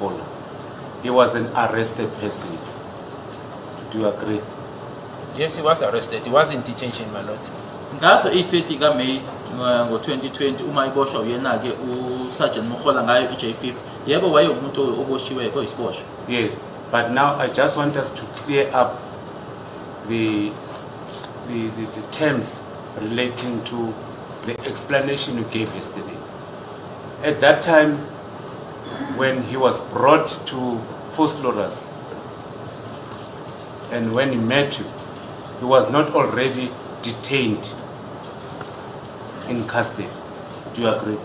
call. He was an arrested person. Do you agree? Yes, he was arrested. He was in detention, my lord. Ngaso i-30 kaMeyi ngo-2020 uma iboshwa uyena-ke uSergeant Mogola ngayo i-J50. Yebo wayeumuntu oboshiwe oyisiboshwa. Yes, but now I just want us to clear up the terms relating to the explanation you gave yesterday. At that time, when he was brought to Foslorus, and when he met you, he was not already detained in custody. Do you agree?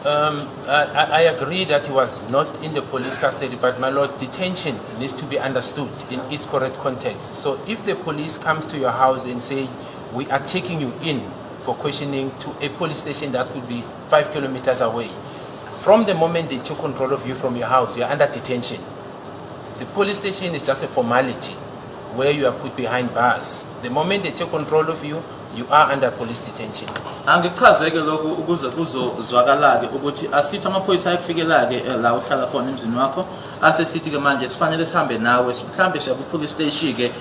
I agree that he was not in the police custody, but my lord, detention needs to be understood in its correct context. So if the police comes to your house and say, we are taking you in for questioning to a police station that could be 5 kilometers away, from the moment they took control of you from your house, you are under detention. The police station is just a formality where you are put behind bars. The moment they take control of you, you are under police detention. Angichazeke lokho ukuze kuzozwakala-ke ukuthi asithi amaphoyisa ayekufikela-ke la uhlala khona emzini wakho asesithi-ke manje kufanele sihambe nawe mhlambe siya ku-police station-ke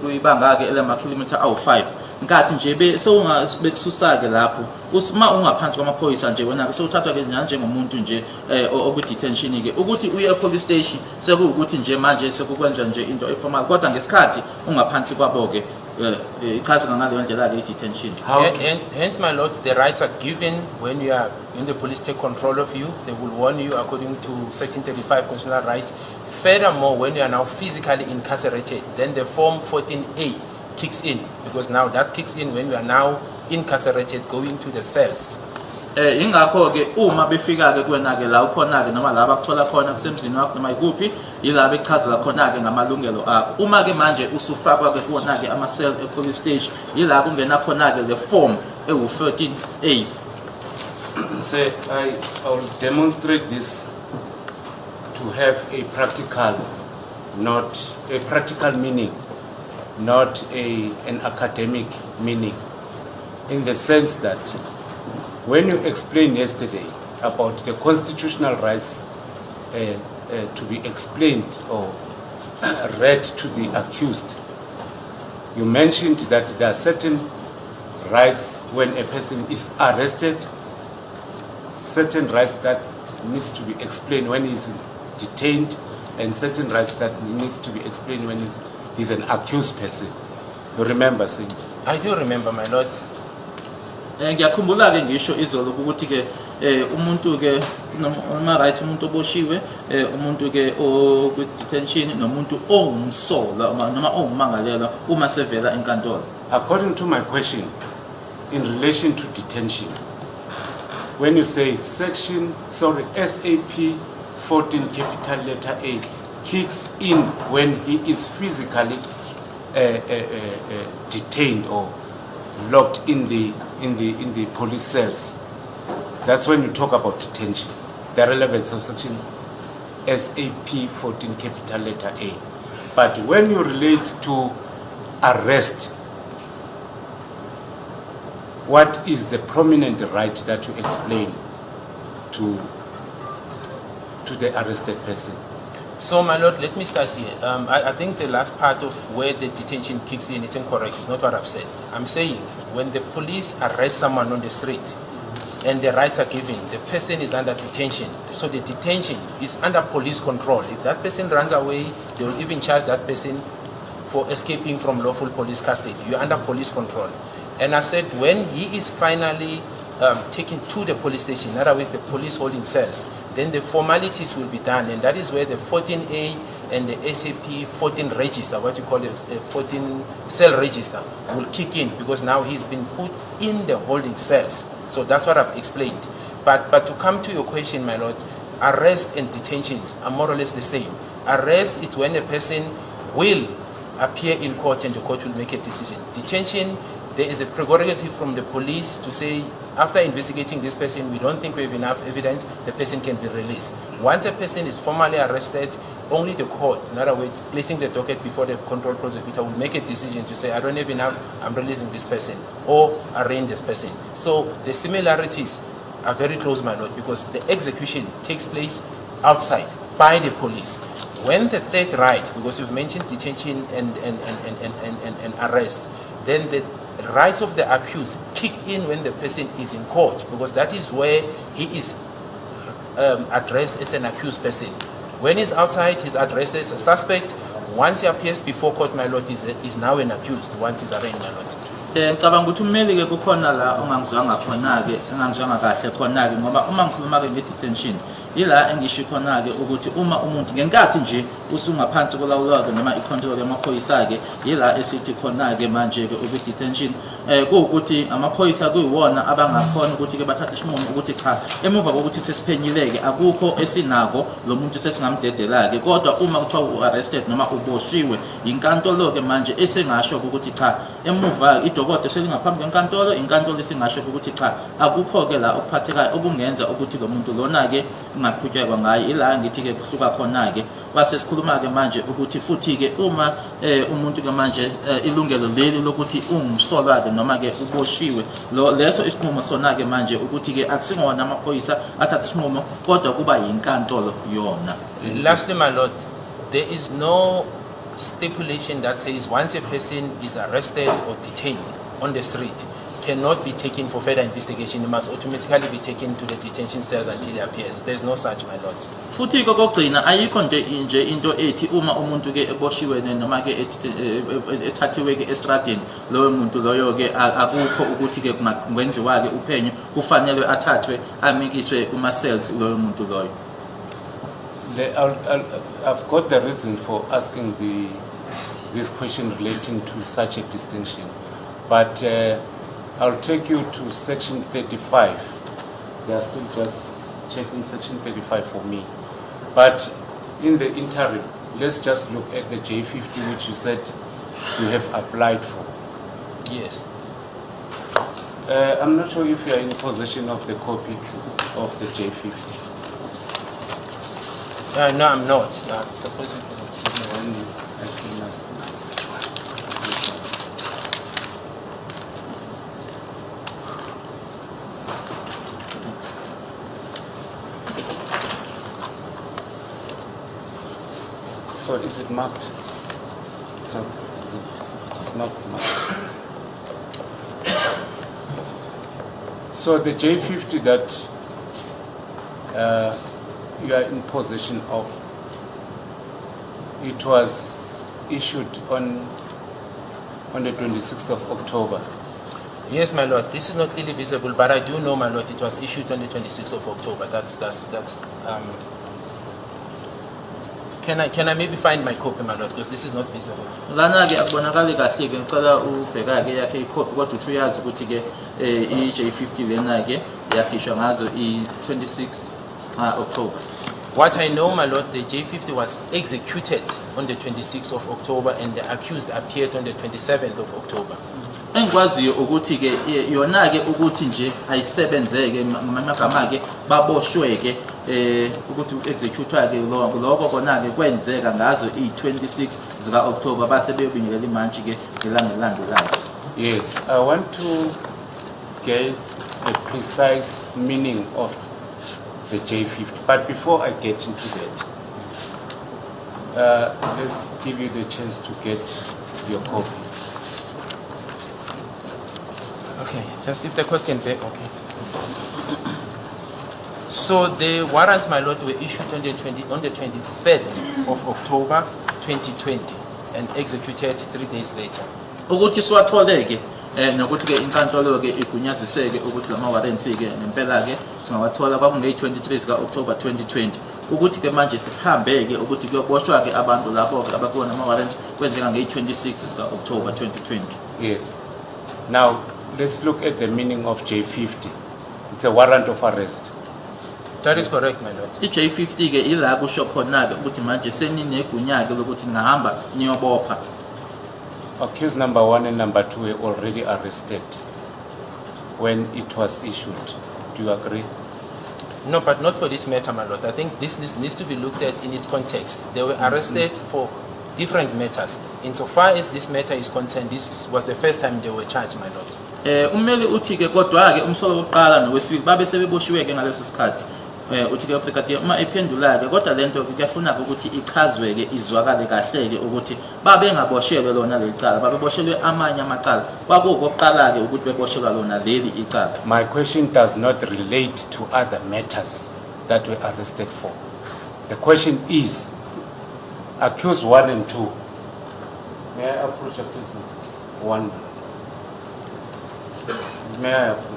kuyibanga-ke elama-kilometer awu-5 nkathi nje sewungabekususa-ke lapho uma ungaphansi kwamaphoyisa nje wena-ke sewuthathwa-ke njengomuntu nje okwi-detention-ke ukuthi uye e-police station sekuwukuthi nje manje sekukwenziwa nje into eformal kodwa ngesikhathi ungaphansi kwabo-ke detention. Hence, my lord, the rights are given when you are when the police take control of you. They will warn you according to Section 35 constitutional rights. Furthermore, when you are now physically incarcerated, then the Form 14A kicks in, because now that kicks in when you are now incarcerated, going to the cells. Ingakho-ke uma befika-ke kuwena-ke la ukhona-ke noma la bakuthola khona kusemzini wakho noma ikuphi yila bechazela khona-ke ngamalungelo akho. Uma-ke manje usufakwa-ke kuwona-ke ama-cell e-police station yila kungena khona-ke le form ewu-14A. So I will demonstrate this to have a practical, not a practical meaning, not an academic meaning, in the sense that when you explained yesterday about the constitutional rights to be explained or read to the accused, you mentioned that there are certain rights when a person is arrested, certain rights that needs to be explained when he's detained, and certain rights that needs to be explained when he's an accused person. You remember saying? I do remember, my lord. Ngiyakhumbula-ke ngisho izolo ukuthi-ke umuntu-ke noma right umuntu oboshiwe umuntu-ke okwi-detention nomuntu owumsolwa noma owummangalelwa uma sevela enkantolo. According to my question, in relation to detention, when you say SAP 14 capital letter A kicks in when he is physically detained or locked in the police cells. That's when you talk about detention, the relevance of section SAP 14 capital letter A. But when you relate to arrest, what is the prominent right that you explain to the arrested person? So, my lord, let me start here. I think the last part of where the detention kicks in is incorrect. It's not what I've said. I'm saying when the police arrest someone on the street and the rights are given, the person is under detention. So the detention is under police control. If that person runs away, they will even charge that person for escaping from lawful police custody. You're under police control. And I said when he is finally taken to the police station, in other words, the police holding cells, then the formalities will be done, and that is where the 14A and the SAP 14 register, what you call it, 14 cell register, will kick in, because now he's been put in the holding cells. So that's what I've explained. But to come to your question, my lord, arrest and detentions are more or less the same. Arrest is when a person will appear in court and the court will make a decision. Detention, there is a prerogative from the police to say, after investigating this person, we don't think we have enough evidence, the person can be released. Once a person is formally arrested, only the court, in other words, placing the docket before the control prosecutor, will make a decision to say, I don't have enough, I'm releasing this person, or arraign this person. So the similarities are very close, my lord, because the execution takes place outside by the police. When the third right, because you've mentioned detention and arrest, then the rights of the accused kicked in when the person is in court, because that is where he is addressed as an accused person. When he's outside, he's addressed as a suspect. Once he appears before court, my lord, is now an accused once he's arraigned, my lord. Ngicabanga ukuthi umeli ke kukhona la ongangizwanga khona ke engangizwanga kahle khona ke ngoba uma ngikhuluma ke nge-detention ila engisho khona ke ukuthi uma umuntu ngenkathi nje usungaphansi kolawulo noma i-control yamaphoyisa ke yila esithi khona ke manje ke uku-detention kuwukuthi amaphoyisa kuyiwona abangakhona ukuthi ke bathathe isinqumo ukuthi cha emuva kokuthi sesiphenyileke akukho esinako lo muntu sesingamdedela ke kodwa uma kuthiwa u-arrested noma uboshiwe inkantolo ke manje esengasho ukuthi cha emuva idokotela selingaphambi kwenkantolo inkantolo isingasho ukuthi cha akukho ke la okuphathekayo okungenza ukuthi lo muntu lona ke ngaqhubekwa ngaye ila ngithi ke kuhluka khona ke base sikhuluma ke manje ukuthi futhi ke uma umuntu ke manje ilungelo leli lokuthi ungumsolwa ke noma ke uboshiwe leso isinqumo sona ke manje ukuthi ke akusingona amaphoyisa athatha isinqumo kodwa kuba yinkantolo yona. Lastly, my lord, there is no stipulation that says once a person is arrested or detained on the street cannot be taken for further investigation. He must automatically be taken to the detention cells until he appears. There is no such, my lord. Futhi kokugcina ayikho nje into ethi uma umuntu ke eboshiwe noma ke ethathiwe ke estradini loyo muntu loyo ke akukho ukuthi ke kungwenziwa ke uphenyo kufanele athathwe amikiswe kuma cells loyo muntu loyo. I've got the reason for asking this question relating to such a distinction, but I'll take you to section 35. They are still just checking section 35 for me. But in the interim, let's just look at the J50, which you said you have applied for. Yes. I'm not sure if you are in possession of the copy of the J50. No, I'm not. No, I'm supposed to. I can assist. So is it marked? So it's not marked. So the J50 that you are in possession of, it was issued on the 26th of October. Yes, my lord. This is not clearly visible, but I do know, my lord, it was issued on the 26th of October. Can I maybe find my copy, my lord, because this is not visible. Lana ke akubonakali kahle ke ngicela ubheka ke yakhe icopy kodwa uthi uyazi ukuthi ke i-J50 lena ke yakhishwa ngazo i-26 October. What I know, my lord, the J50 was executed on the 26th of October and the accused appeared on the 27th of October. Engikwaziyo ukuthi ke yona ke ukuthi nje ayisebenzeke ngamagama ke baboshwe ke ukuthi execute ke lokho kona ke kwenzeka ngazo i-26 zika October base beyobingelela imantshi ke ngelandelanayo. Yes, I want to get a precise meaning of the J50, but before I get into that, let's give you the chance to get your copy. Okay, just if the court can bear, okay. So the warrants, my lord, were issued on the 23rd of October 2020 and executed 3 days later. Ukuthi siwatholeke nokuthi ke inkantolo ke igunyaziseke ukuthi lama warrants ke ngempela ke singawathola kwakunge-23 zika October 2020 ukuthi ke manje sihambe ke ukuthi kuyoboshwa ke abantu lapho ke abakubona ama warrants kwenzeka nge-26 zika October 2020. Yes. Now let's look at the meaning of J50. It's a warrant of arrest. That is correct, my lord. I-J50 ke ila kusho khona ke ukuthi manje seninegunya ke lokuthi ngahamba niyobopha. Accused number 1 and number 2 were already arrested when it was issued. Do you agree? No, but not for this matter, my lord. I think this needs to be looked at in its context. They were arrested for different matters. Insofar as this matter is concerned, this was the first time they were charged, my lord. Umeli uthi ke kodwa ke umsolo wokuqala nowesibili babe sebeboshiwe ke ngaleso sikhathi uthi-ke brigadier uma ephendula-ke kodwa lento kuyafuna-ke ukuthi ichazwe-ke izwakale kahle-ke ukuthi babengaboshelwe lona leli cala, babeboshelwe amanye amacala. Kwakuwokokuqala-ke ukuthi beboshelwa lona leli icala. My question does not relate to other matters that were arrested for. The question is, accused 1 and 2. May I approach accused 1? May I approach?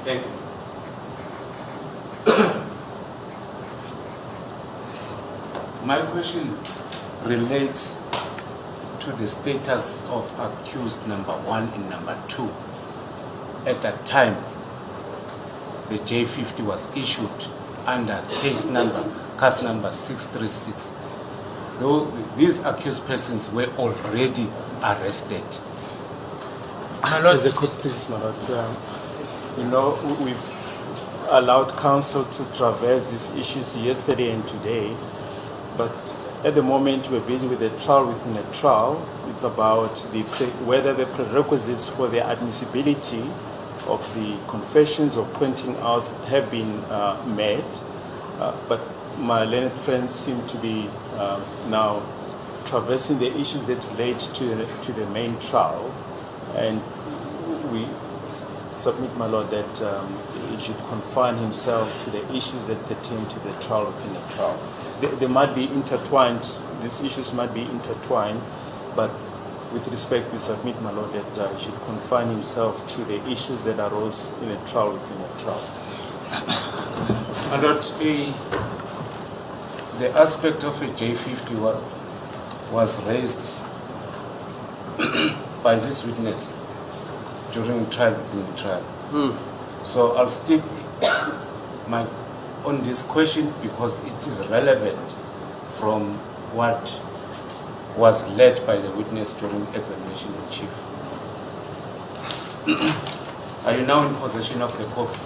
Thank you. My question relates to the status of accused number 1 and number 2. At that time, the J50 was issued under case number 636. Though these accused persons were already arrested. My Lord, please, my Lord. You know, we've allowed counsel to traverse these issues yesterday and today, but at the moment we're busy with a trial within a trial. It's about whether the prerequisites for the admissibility of the confessions of pointing out have been met, but my learned friends seem to be now traversing the issues that relate to the main trial, and we submit, my Lord, that he should confine himself to the issues that pertain to the trial within the trial. They might be intertwined, these issues might be intertwined, but with respect, we submit, my Lord, that he should confine himself to the issues that arose in a trial within a trial. My Lord, the aspect of a J50 was raised by this witness during trial within the trial. So I'll stick on this question because it is relevant from what was led by the witness during examination in chief. Are you now in possession of the copy?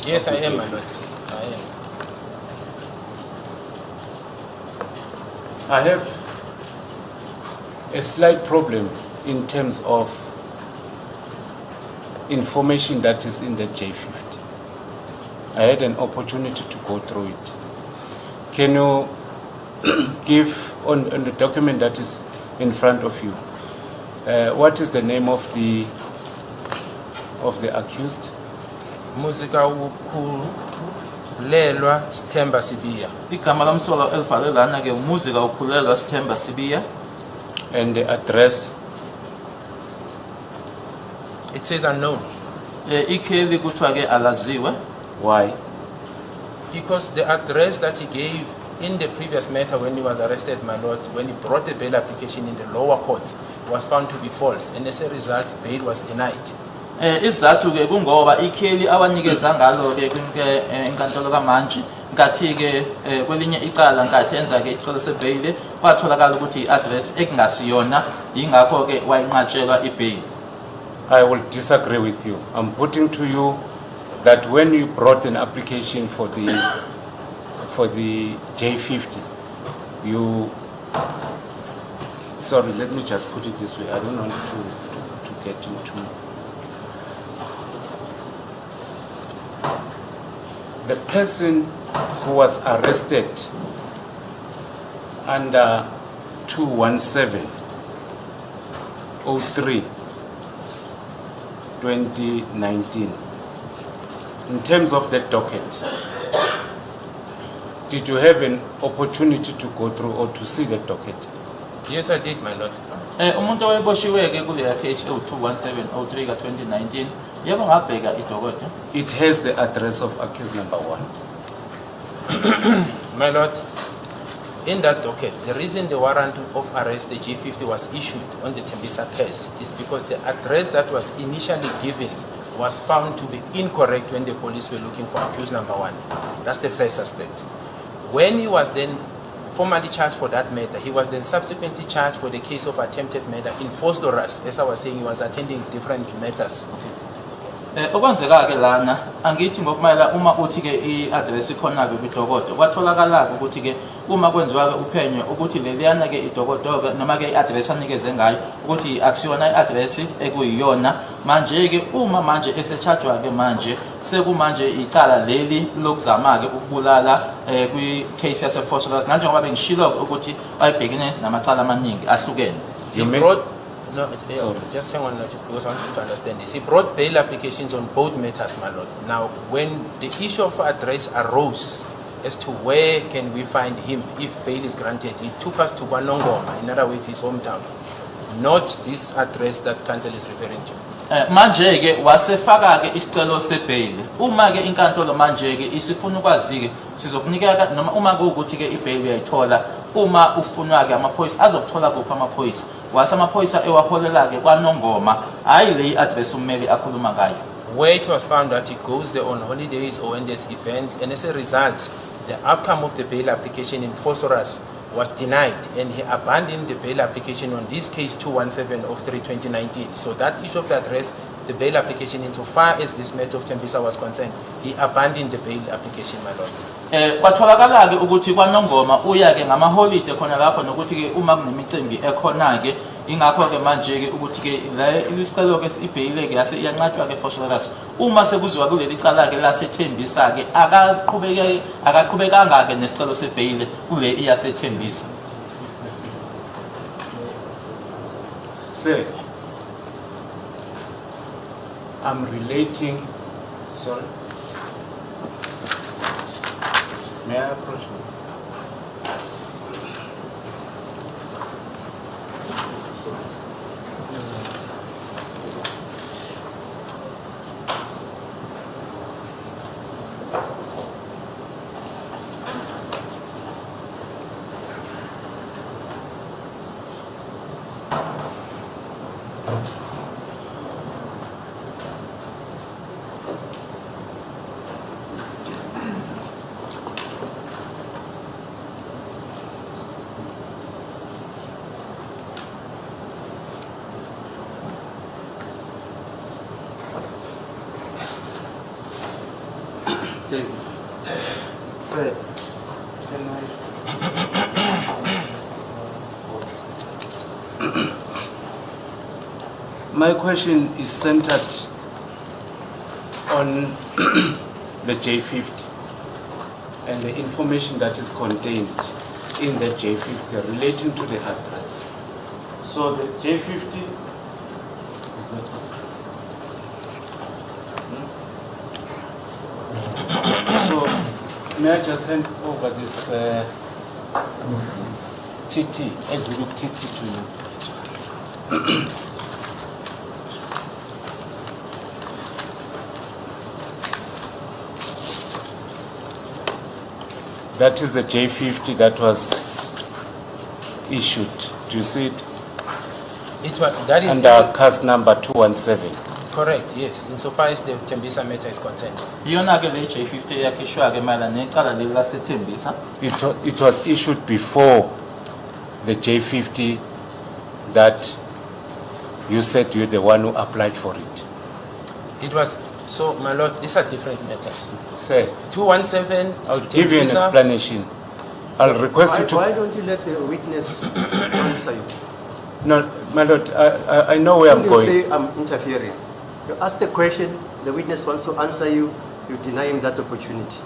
Yes, I am, my Lord. I am. I have a slight problem in terms of information that is in the J50. I had an opportunity to go through it. Can you give on the document that is in front of you, what is the name of the accused? Muzika ukhulelwa Sithemba Sibiya. Igama lamsolo elibhalwe lana ke umuzika ukhulelwa Sithemba Sibiya. And the address? It says unknown. Ikheli kuthiwa ke alaziwe. Why? Because the address that he gave in the previous matter when he was arrested, my Lord, when he brought the bail application in the lower courts, was found to be false, and as a result, bail was denied. Isizathu ke kungoba ikheli awanikeza ngalo ke inkantolo kaMantshi ngathi ke kwelinye icala ngathi enza ke isicelo sebail kwatholakala ukuthi i-address ekungasiyona ingakho ke wayinqatshelwa ibail. I will disagree with you. I'm putting to you that when you brought an application for the J50, sorry, let me just put it this way. I don't want to get into the person who was arrested under 217/03/2019. In terms of that docket, did you have an opportunity to go through or to see the docket? Yes, I did, my lord. Umuntu owayeboshiwe-ke kuleya case 021703 ka-2019 yebo ngabheka idokotela. It has the address of accused number 1. My lord, in that docket, the reason the warrant of arrest, the G50, was issued on the Tembisa case is because the address that was initially given was found to be incorrect when the police were looking for accused number 1. That's the first suspect. When he was then formally charged for that matter, he was then subsequently charged for the case of attempted murder in forced arrest. As I was saying, he was attending different matters. Okwenzeka-ke lana angithi ngokumayela uma uthi-ke i-address ikhona-ke kwidokodo kwatholakala-ke ukuthi-ke uma kwenziwa-ke uphenyo ukuthi leliyana-ke idokodo-ke noma-ke i-address anikeze ngayo ukuthi akusiyona i-address ekuyiyona manje-ke uma manje esechajwa-ke manje sekumanje icala leli lokuzama-ke ukubulala kwi-case yase-phosphorus nanjengoba bengishilo-ke ukuthi wayebhekene namacala amaningi ahlukene. No, just hang on, because I want you to understand this. He brought bail applications on both matters, my lord. Now, when the issue of address arose as to where can we find him if bail is granted, he took us to Kwanongoma, in other words, his hometown, not this address that counsel is referring to. Manje-ke wasefaka-ke isicelo sebail. Uma-ke inkantolo manje-ke isifuna ukwazi-ke sizokunika noma uma kuwukuthi-ke ibail uyayithola uma ufunwa-ke amaphoyisa azokuthola kuphi amaphoyisa wase amaphoyisa ewaholela-ke kwaNongoma hayi le address ummeli akhuluma ngayo. Where it was found that he goes there on holidays or when there's events, and as a result, the outcome of the bail application in Phosphorus was denied, and he abandoned the bail application on this case 217 of 3/2019. So that issue of the address, the bail application, insofar as this matter of Tembisa was concerned, he abandoned the bail application, my lord. Kwatholakala-ke ukuthi kwaNongoma uya-ke ngamaholide khona lapho nokuthi-ke uma kunemicimbi ekhona-ke ingakho-ke manje-ke ukuthi-ke isicelo-ke ibheyile-ke yase iyanqatshwa-ke Phosphorus uma sekuziwa kuleli cala-ke laseThembisa-ke akaqhubekanga-ke nesicelo sebheyile kule iyaseThembisa. Sir, I'm relating. Sorry. May I approach you? Thank you. Sir, can I? My question is centered on the J50 and the information that is contained in the J50 relating to the address. So the J50 is that So may I just hand over this, this TT, exhibit TT to you. That is the J50 that was issued. Do you see it? That is under cast number 217. correct, yes, insofar as the Tembisa matter is concerned. It was issued before the J50 that you said you're the one who applied for it. It was, so my lord, these are different matters. Say, 217. I'll give you an explanation. I'll request you to. Why don't you let the witness answer you? No, my lord, I know where I'm going. You say I'm interfering. You ask the question, the witness wants to answer you, you deny him that opportunity.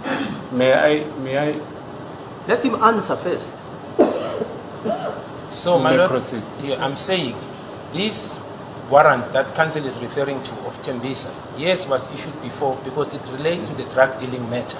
May I? Let him answer first. So, my lord, proceed. Yeah, I'm saying this warrant that counsel is referring to of Tembisa, yes, was issued before because it relates to the drug dealing matter.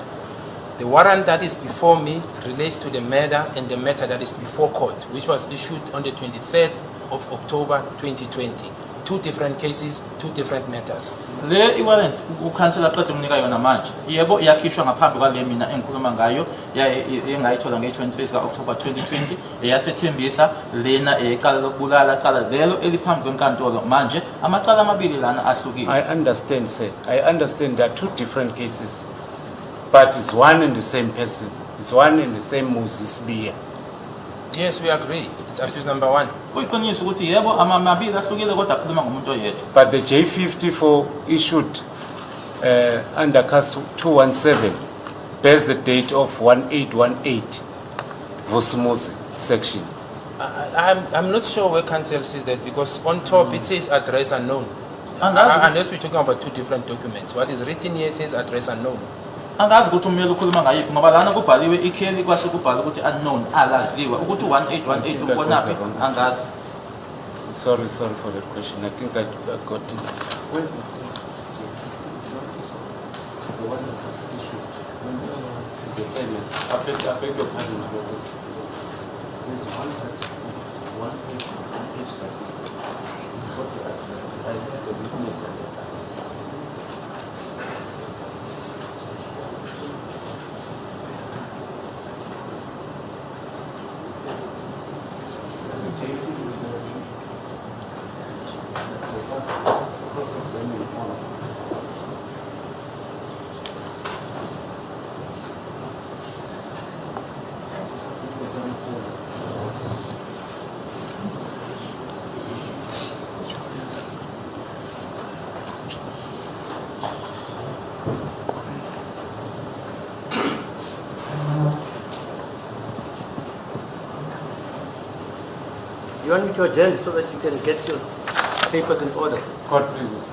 The warrant that is before me relates to the murder and the matter that is before court, which was issued on the 23rd of October 2020. Two different cases, two different matters. Le warrant ukhansela qeda ukunika yona manje yebo yakhishwa ngaphambi kwale mina engikhuluma ngayo engayithola nge-23 ka October 2020 eyasethembisa lena eqala lokubulala qala lelo eliphambi kwenkantolo manje amacala amabili lana ahlukile. I understand, sir. I understand there are two different cases, but it's one and the same person. It's one and the same Moses Bia. Yes, we agree. It's accused number 1. Kuyiqiniso ukuthi yebo amabili ahlukile kodwa akhuluma ngomuntu oyedwa. But the J54 issued under CAS 217 bears the date of 1818 Vosimosi section. I'm not sure where counsel says that, because on top it says address unknown. Unless we're talking about two different documents. What is written here says address unknown. Angazi ukuthi umyelo ukhuluma ngayiphi ngoba lana kubhaliwe ikheli kwase kubhala ukuthi unknown alaziwa ukuthi 1818 ubonaphi angazi. Sorry for that question. I think I got it. Where's the one that was issued? It's the same as I beg your pardon. There's one page like this. It's got the address. I have the witness of the address. You want me to adjourn so that you can get your papers in order? Court, please.